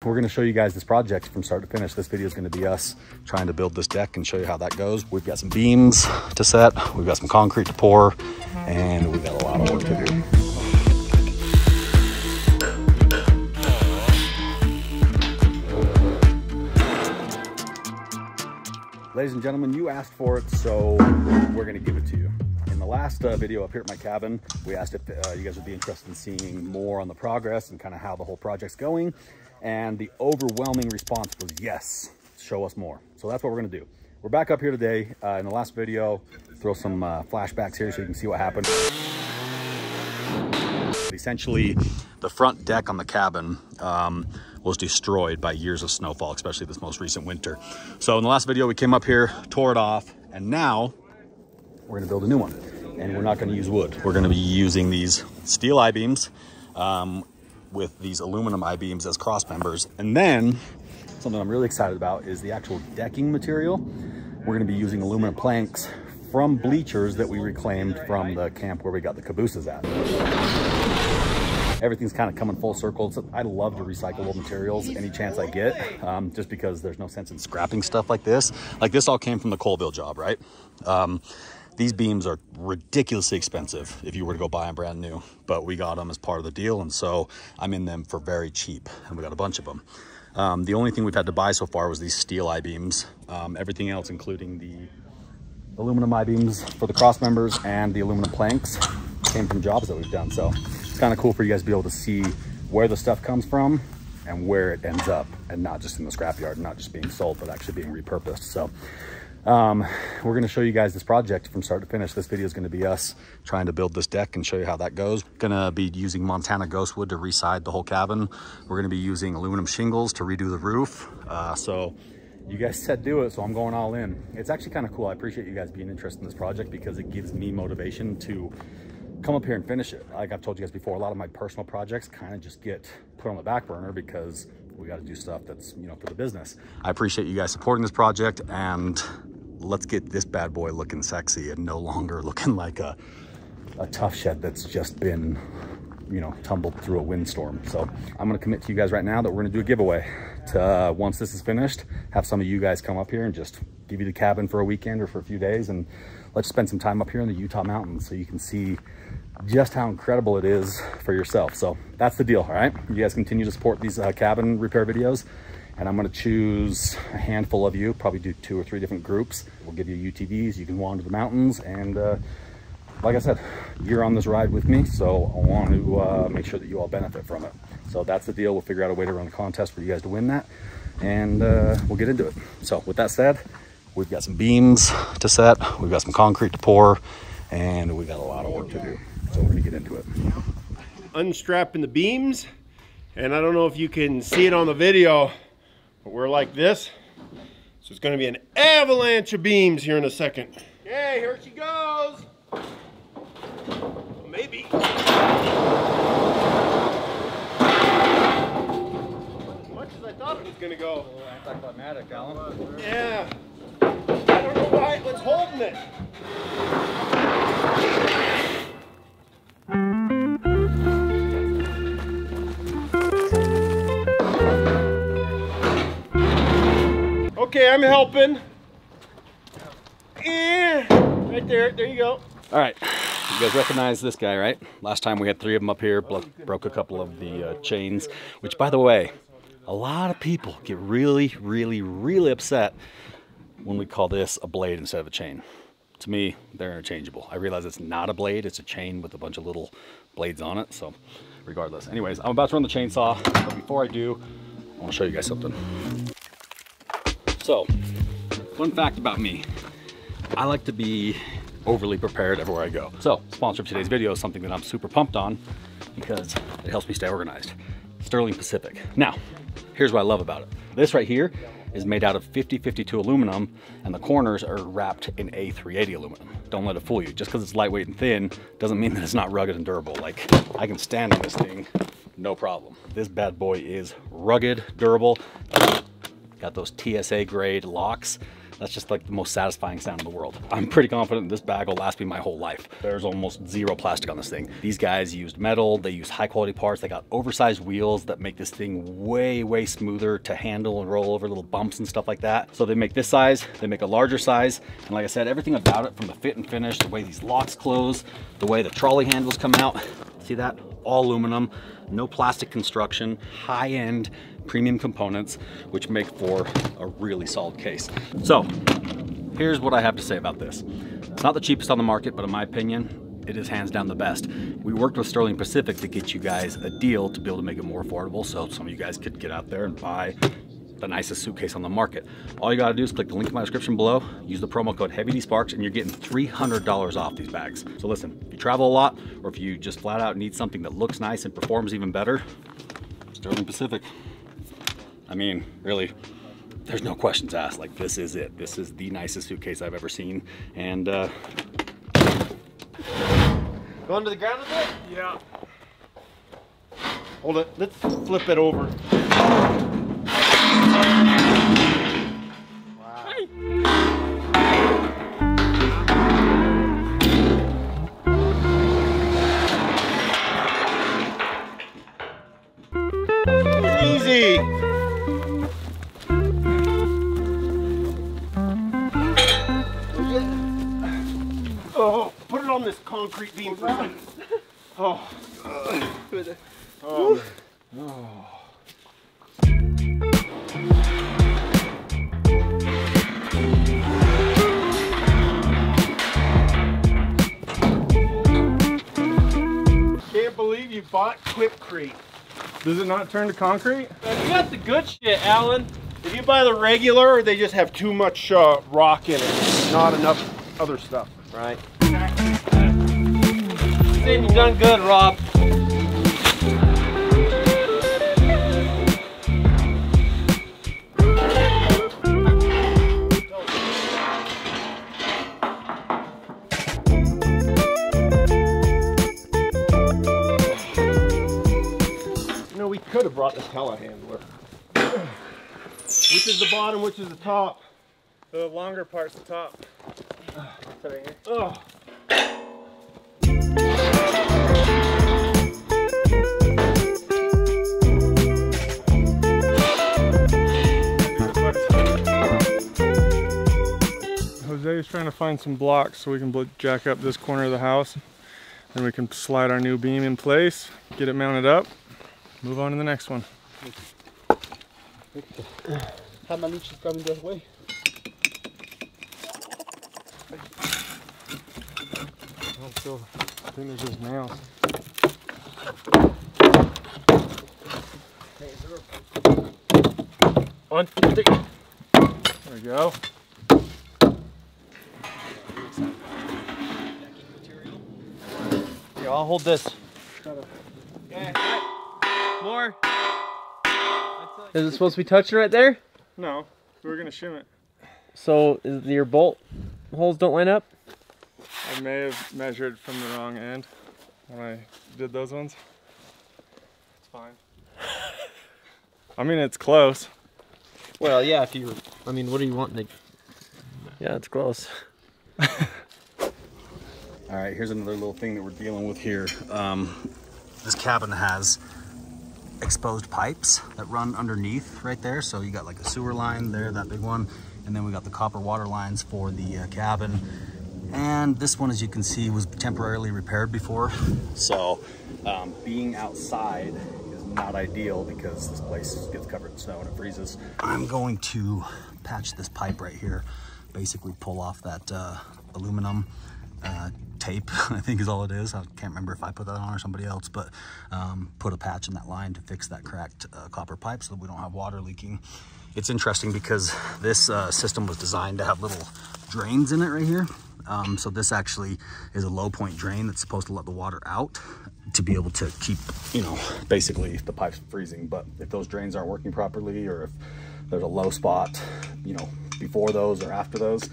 we're going to show you guys this project from start to finish. This video is going to be us trying to build this deck and show you how that goes. We've got some beams to set, we've got some concrete to pour, and we've got a lot of work to do. Ladies and gentlemen, you asked for it, so we're going to give it to you. In the last video up here at my cabin, we asked if you guys would be interested in seeing more on the progress and kind of how the whole project's going. And the overwhelming response was yes, show us more. So that's what we're going to do. We're back up here today. In the last video, throw some flashbacks here so you can see what happened. Essentially, the front deck on the cabin was destroyed by years of snowfall, especially this most recent winter. So in the last video, we came up here, tore it off, and now we're gonna build a new one. And we're not gonna use wood. We're gonna be using these steel I-beams with these aluminum I-beams as cross members. And then, something I'm really excited about is the actual decking material. We're gonna be using aluminum planks from bleachers that we reclaimed from the camp where we got the cabooses at. Everything's kind of coming full circle. So I love the recyclable materials any chance I get, just because there's no sense in scrapping stuff like this. Like this all came from the Colville job, right? These beams are ridiculously expensive if you were to go buy them brand new, but we got them as part of the deal, and so I'm in them for very cheap, and we got a bunch of them. The only thing we've had to buy so far was these steel I-beams. Everything else, including the aluminum I-beams for the cross members and the aluminum planks, came from jobs that we've done. So it's kind of cool for you guys to be able to see where the stuff comes from and where it ends up, and not just in the scrapyard, not just being sold, but actually being repurposed. So we're going to show you guys this project from start to finish. This video is going to be us trying to build this deck and show you how that goes. Going to be using Montana ghost wood to reside the whole cabin. We're going to be using aluminum shingles to redo the roof. So you guys said do it, so I'm going all in. It's actually kind of cool. I appreciate you guys being interested in this project because it gives me motivation to come up here and finish it. Like I've told you guys before, a lot of my personal projects kind of just get put on the back burner because we got to do stuff that's, you know, for the business. I appreciate you guys supporting this project, and let's get this bad boy looking sexy and no longer looking like a tough shed that's just been, you know, tumbled through a windstorm. So I'm going to commit to you guys right now that we're going to do a giveaway to, once this is finished, have some of you guys come up here and just give you the cabin for a weekend or for a few days, and let's spend some time up here in the Utah mountains so you can see just how incredible it is for yourself. So that's the deal. All right, you guys continue to support these cabin repair videos, and I'm going to choose a handful of you, probably do 2 or 3 different groups. We'll give you UTVs, you can wander the mountains, and like I said, you're on this ride with me, so I want to make sure that you all benefit from it. So that's the deal. We'll figure out a way to run a contest for you guys to win that, and we'll get into it. So with that said, we've got some beams to set, we've got some concrete to pour, and we've got a lot of work to do. So we're gonna get into it. Unstrapping the beams, and I don't know if you can see it on the video, but we're like this. So it's gonna be an avalanche of beams here in a second. Okay, here she goes. Maybe. As much as I thought it was gonna go. Anticlimactic, Alan. Yeah. I don't know why it was holding it. Okay, I'm helping. Right there, there you go. All right, you guys recognize this guy, right? Last time we had 3 of them up here, broke a couple of the chains, which, by the way, a lot of people get really, really, really upset when we call this a blade instead of a chain. To me, they're interchangeable. I realize it's not a blade, it's a chain with a bunch of little blades on it, so regardless. Anyways, I'm about to run the chainsaw, but before I do, I want to show you guys something. So, fun fact about me, I like to be overly prepared everywhere I go. So, sponsor of today's video is something that I'm super pumped on because it helps me stay organized. Sterling Pacific. Now, here's what I love about it. This right here is made out of 5052 aluminum, and the corners are wrapped in A380 aluminum. Don't let it fool you. Just because it's lightweight and thin doesn't mean that it's not rugged and durable. Like, I can stand on this thing, no problem. This bad boy is rugged, durable. Got those TSA grade locks That's just like the most satisfying sound in the world. I'm pretty confident this bag will last me my whole life. There's almost zero plastic on this thing. These guys used metal, they used high quality parts, they got oversized wheels that make this thing way, way smoother to handle and roll over little bumps and stuff like that. So they make this size, they make a larger size, and like I said, everything about it, from the fit and finish, the way these locks close, the way the trolley handles come out, see that? All aluminum, no plastic construction, high-end premium components, which make for a really solid case. So here's what I have to say about this. It's not the cheapest on the market, but in my opinion, it is hands down the best. We worked with Sterling Pacific to get you guys a deal to be able to make it more affordable, so some of you guys could get out there and buy the nicest suitcase on the market. All you gotta do is click the link in my description below, use the promo code Heavydsparks, and you're getting $300 off these bags. So listen, if you travel a lot, or if you just flat out need something that looks nice and performs even better, Sterling Pacific. I mean, really, there's no questions asked. Like, this is it. This is the nicest suitcase I've ever seen. And going to the ground with it? Yeah. Hold it, let's flip it over. Wow. Easy. Oh, put it on this concrete beam for a second. Oh. Oh. Oh. Can't believe you bought Quickcrete. Does it not turn to concrete? You got the good shit, Alan. Did you buy the regular, or they just have too much rock in it? Not enough other stuff, right? Saying you done good, Rob. We could have brought the telehandler. Which is the bottom, which is the top? The longer part's the top. Oh. Jose is trying to find some blocks so we can jack up this corner of the house, and we can slide our new beam in place, get it mounted up, move on to the next one. How many is coming this way? I think there's just nails. One, two, three. There we go. Here, I'll hold this. More. Is it supposed to be touching right there? No, we're gonna shim it. So is your bolt holes don't line up? I may have measured from the wrong end when I did those ones. It's fine. I mean, it's close. Well, yeah, if you, I mean, what do you want? Yeah, it's close. all right, here's another little thing that we're dealing with here. This cabin has exposed pipes that run underneath right there. So you got like a sewer line there, that big one. And then we got the copper water lines for the cabin. And this one, as you can see, was temporarily repaired before. So being outside is not ideal because this place gets covered in snow and it freezes. I'm going to patch this pipe right here. Basically pull off that aluminum tape, I think is all it is. I can't remember if I put that on or somebody else, but put a patch in that line to fix that cracked copper pipe so that we don't have water leaking. It's interesting because this system was designed to have little drains in it right here. So this actually is a low point drain that's supposed to let the water out to be able to keep, you know, basically the pipes freezing. But if those drains aren't working properly, or if there's a low spot, you know, before those or after those,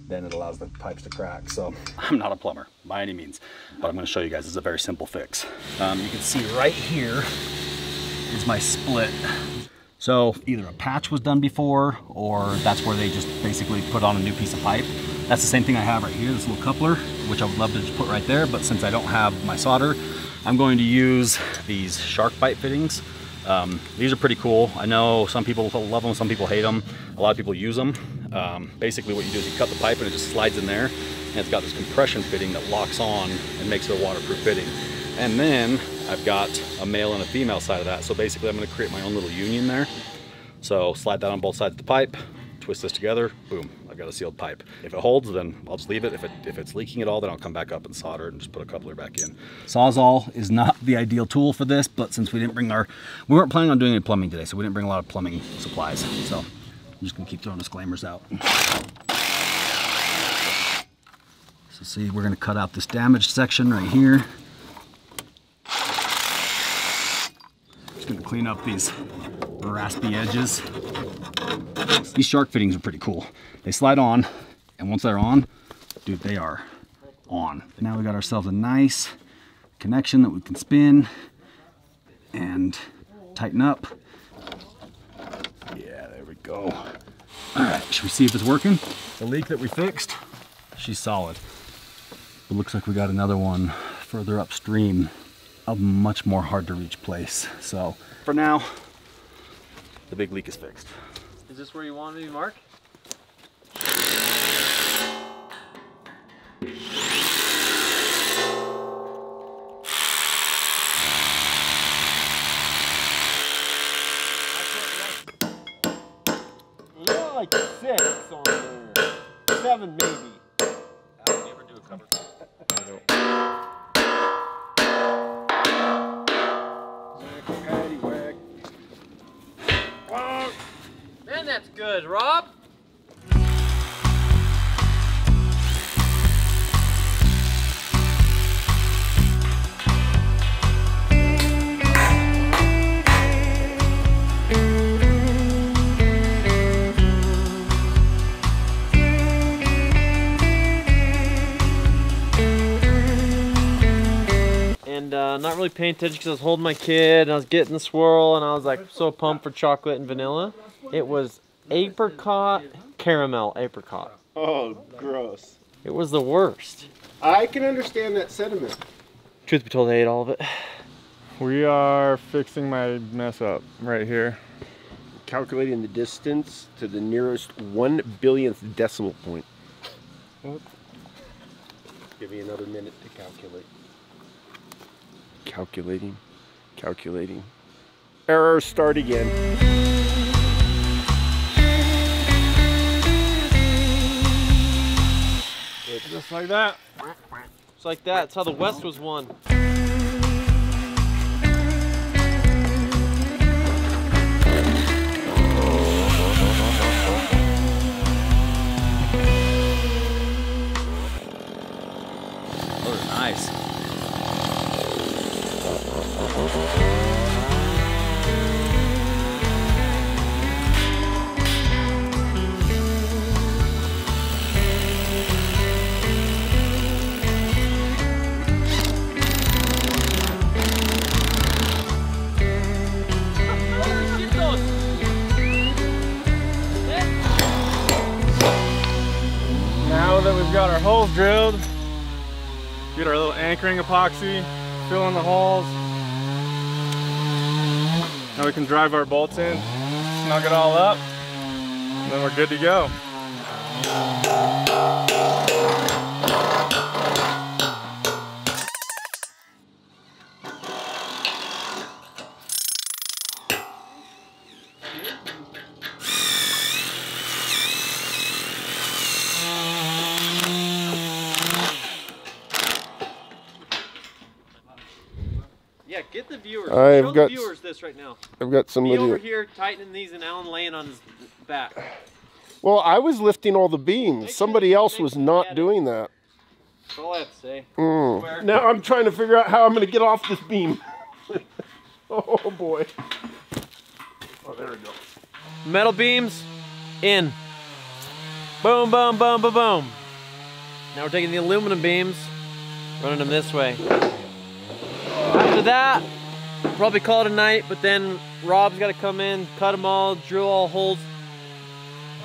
then it allows the pipes to crack. So I'm not a plumber by any means, but I'm going to show you guys. This is a very simple fix. You can see right here is my split. So either a patch was done before, or that's where they just basically put on a new piece of pipe. That's the same thing I have right here, this little coupler, which I would love to just put right there, but since I don't have my solder, I'm going to use these shark bite fittings. These are pretty cool. I know some people love them, some people hate them. A lot of people use them. Basically what you do is you cut the pipe and it just slides in there, and it's got this compression fitting that locks on and makes it a waterproof fitting. And then I've got a male and a female side of that. So basically I'm gonna create my own little union there. So slide that on both sides of the pipe, twist this together, boom, I've got a sealed pipe. If it holds, then I'll just leave it. If it's leaking at all, then I'll come back up and solder it and just put a coupler back in. Sawzall is not the ideal tool for this, but since we weren't planning on doing any plumbing today, so we didn't bring a lot of plumbing supplies. So I'm just gonna keep throwing disclaimers out. So see, we're gonna cut out this damaged section right here. Just gonna clean up these raspy edges. These shark fittings are pretty cool. They slide on, and once they're on, dude, they are on. Now we got ourselves a nice connection that we can spin and tighten up. Yeah, there we go. All right, should we see if it's working? The leak that we fixed, she's solid. It looks like we got another one further upstream, a much more hard to reach place. So for now, the big leak is fixed. Is this where you want me to mark? You're like 6 on there. 7 maybe. I would never do a cover. Man, that's good, Rob. And not really paying attention because I was holding my kid and I was getting the swirl and I was like so pumped for chocolate and vanilla. It was apricot, caramel apricot. Oh, gross. It was the worst. I can understand that sentiment. Truth be told, I ate all of it. We are fixing my mess up right here. Calculating the distance to the nearest 1/1000th decimal point. What? Give me another minute to calculate. Calculating, calculating. Error, start again. Just like that. Just like that. That's how the West was won. Those are nice. Now that we've got our holes drilled, get our little anchoring epoxy, fill in the holes. Now we can drive our bolts in, snug it all up, and then we're good to go. Yeah, get the viewers. I've Show got the viewers this right now. I've got Me somebody over here tightening these and Alan laying on his back. Well, I was lifting all the beams. Make sure Somebody that you else make was them not get doing that. That's all I have to say. Now I'm trying to figure out how I'm going to get off this beam. Oh boy. Oh, there we go. Metal beams in. Boom, boom, boom, boom, boom. Now we're taking the aluminum beams, running them this way. After that, we'll probably call it a night, but then Rob's got to come in, cut them all, drill all holes.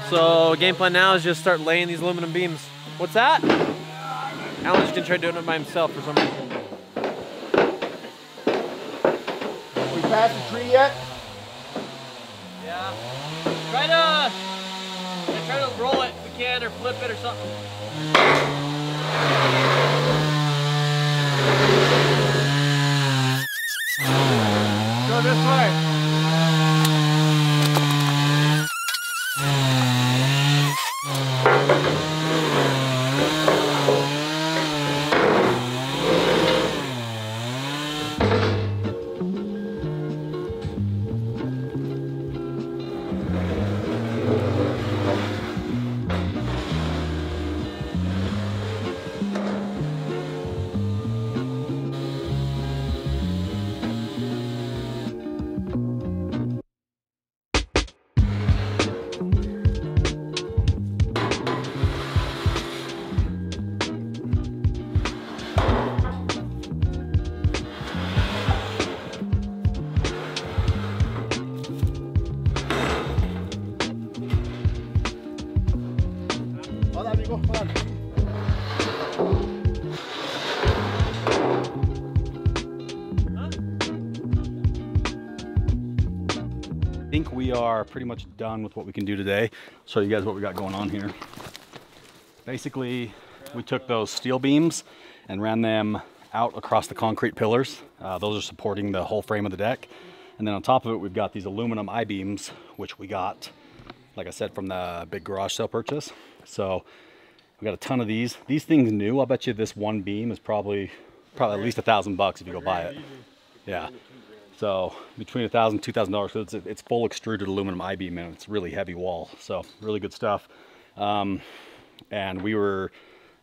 So game plan now is just start laying these aluminum beams. What's that? Alan's just gonna try doing it by himself for some reason. We passed the tree yet? Yeah. Try to roll it if we can, or flip it or something. Go this way. I think we are pretty much done with what we can do today. Show you guys what we got going on here. Basically, we took those steel beams and ran them out across the concrete pillars. Those are supporting the whole frame of the deck. And then on top of it, we've got these aluminum I-beams, which we got, like I said, from the big garage sale purchase. So we got a ton of these. These things new, I'll bet you this one beam is probably at least $1,000 if you go buy it. Yeah. So between $1,000 and $2,000, so it's full extruded aluminum I-beam and it's really heavy wall. So really good stuff. And we were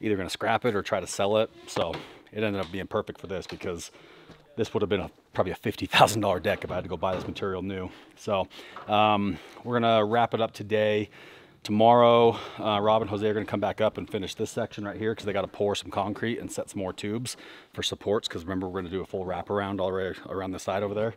either going to scrap it or try to sell it. So it ended up being perfect for this, because this would have been probably a $50,000 deck if I had to go buy this material new. So we're gonna wrap it up today. Tomorrow, Rob and Jose are gonna come back up and finish this section right here, because they got to pour some concrete and set some more tubes for supports, because remember, we're gonna do a full wraparound already around the side over there.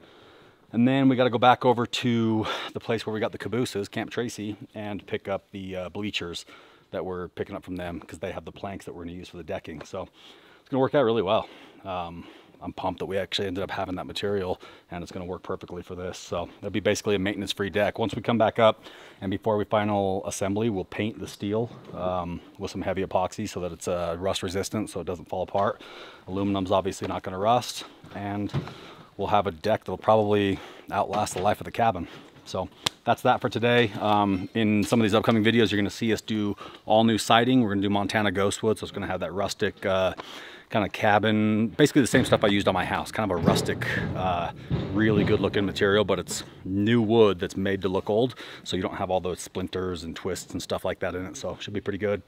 And then we got to go back over to the place where we got the cabooses, Camp Tracy, and pick up the bleachers that we're picking up from them, because they have the planks that we're gonna use for the decking. So it's gonna work out really well. I'm pumped that we actually ended up having that material, and it's going to work perfectly for this. So it'll be basically a maintenance-free deck. Once we come back up and before we final assembly, we'll paint the steel with some heavy epoxy so that it's rust resistant, so it doesn't fall apart. Aluminum's obviously not going to rust, and we'll have a deck that'll probably outlast the life of the cabin. So that's that for today. In some of these upcoming videos, you're going to see us do all new siding. We're going to do Montana Ghostwood, so it's going to have that rustic kind of cabin, basically the same stuff I used on my house, kind of a rustic, really good looking material, but it's new wood that's made to look old, so you don't have all those splinters and twists and stuff like that in it, so it should be pretty good.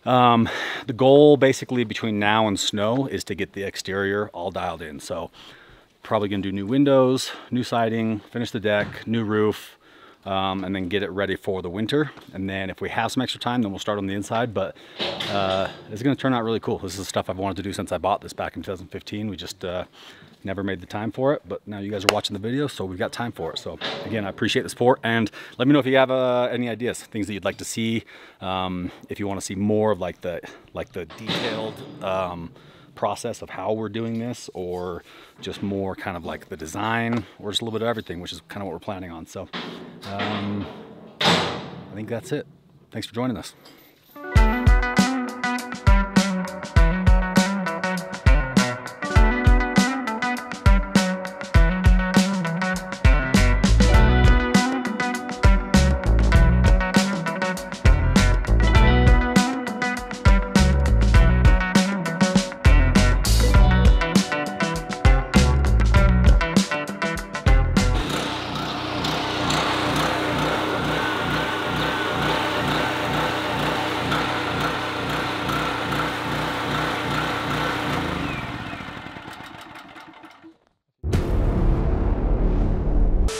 The goal basically between now and snow is to get the exterior all dialed in, so probably gonna do new windows, new siding, finish the deck, new roof, and then get it ready for the winter. And then if we have some extra time, then we'll start on the inside. But it's going to turn out really cool. This is stuff I've wanted to do since I bought this back in 2015. We just never made the time for it, but now you guys are watching the video, so we've got time for it. So again, I appreciate the support, and let me know if you have any ideas, things that you'd like to see. If you want to see more of like the detailed process of how we're doing this, or just more kind of like the design, or just a little bit of everything, which is kind of what we're planning on. So I think that's it. Thanks for joining us.